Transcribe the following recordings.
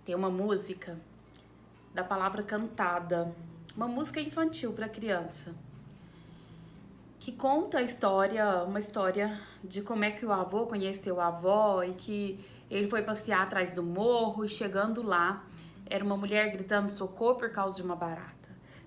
Tem uma música da palavra cantada, uma música infantil para criança, que conta uma história de como é que o avô conheceu a avó e que ele foi passear atrás do morro e chegando lá, era uma mulher gritando socorro por causa de uma barata.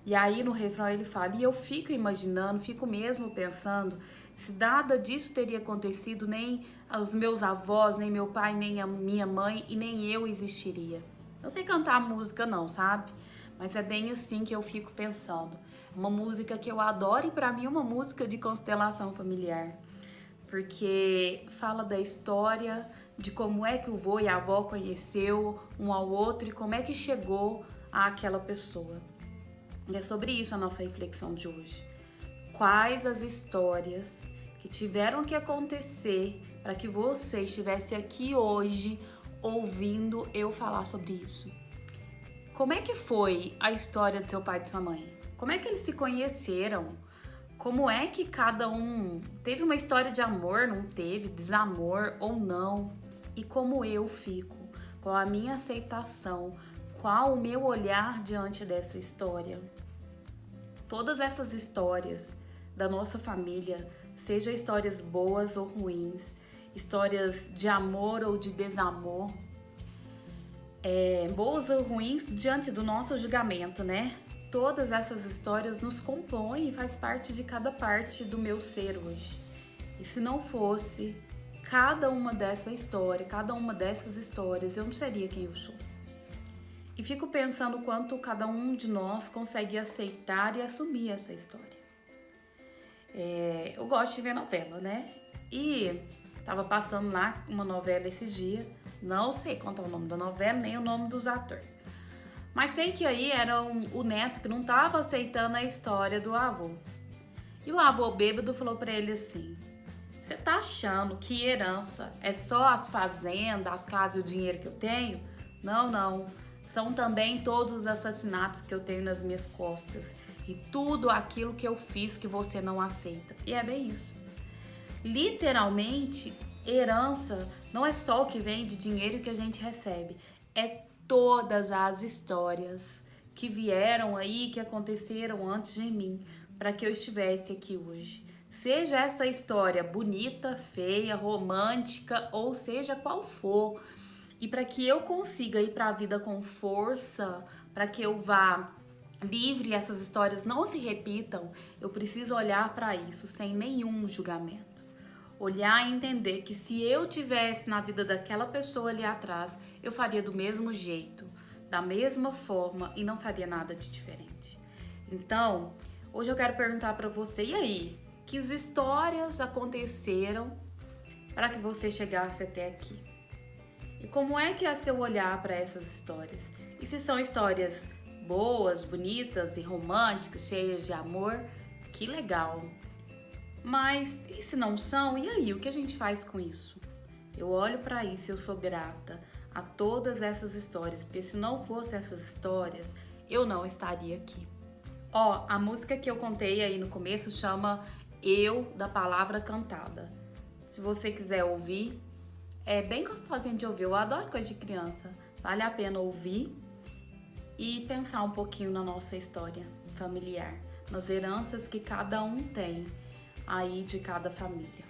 E aí no refrão ele fala, e eu fico imaginando, fico mesmo pensando, se nada disso teria acontecido, nem os meus avós, nem meu pai, nem a minha mãe e nem eu existiria. Não sei cantar a música não, sabe? Mas é bem assim que eu fico pensando. Uma música que eu adoro e pra mim é uma música de constelação familiar. Porque fala da história, de como é que o vô e a avó conheceu um ao outro e como é que chegou àquela pessoa. E é sobre isso a nossa reflexão de hoje. Quais as histórias que tiveram que acontecer para que você estivesse aqui hoje ouvindo eu falar sobre isso? Como é que foi a história do seu pai e de sua mãe? Como é que eles se conheceram? Como é que cada um teve uma história de amor, não teve, desamor ou não? E como eu fico? Qual a minha aceitação? Qual o meu olhar diante dessa história? Todas essas histórias da nossa família, seja histórias boas ou ruins, histórias de amor ou de desamor, boas ou ruins diante do nosso julgamento, né? Todas essas histórias nos compõem e faz parte de cada parte do meu ser hoje. E se não fosse cada uma dessa história, cada uma dessas histórias, eu não seria quem eu sou. E fico pensando o quanto cada um de nós consegue aceitar e assumir essa história. Eu gosto de ver novela, né? E tava passando lá uma novela esses dias, não sei quanto é o nome da novela, nem o nome dos atores. Mas sei que aí era o neto que não tava aceitando a história do avô. E o avô bêbado falou pra ele assim, você tá achando que herança é só as fazendas, as casas e o dinheiro que eu tenho? Não, não. São também todos os assassinatos que eu tenho nas minhas costas. E tudo aquilo que eu fiz que você não aceita. E é bem isso. Literalmente, herança não é só o que vem de dinheiro que a gente recebe. É todas as histórias que vieram aí, que aconteceram antes de mim, para que eu estivesse aqui hoje. Seja essa história bonita, feia, romântica, ou seja qual for. E para que eu consiga ir para a vida com força, para que eu vá livre e essas histórias não se repitam, eu preciso olhar para isso sem nenhum julgamento. Olhar e entender que se eu tivesse na vida daquela pessoa ali atrás, eu faria do mesmo jeito, da mesma forma e não faria nada de diferente. Então, hoje eu quero perguntar para você, e aí? Que histórias aconteceram para que você chegasse até aqui? E como é que é seu olhar para essas histórias? E se são histórias boas, bonitas e românticas, cheias de amor, que legal. Mas e se não são? E aí, o que a gente faz com isso? Eu olho para isso e eu sou grata a todas essas histórias, porque se não fossem essas histórias, eu não estaria aqui. Ó, a música que eu contei aí no começo chama Eu, da Palavra Cantada. Se você quiser ouvir, é bem gostosinho de ouvir, eu adoro coisa de criança. Vale a pena ouvir e pensar um pouquinho na nossa história familiar, nas heranças que cada um tem aí de cada família.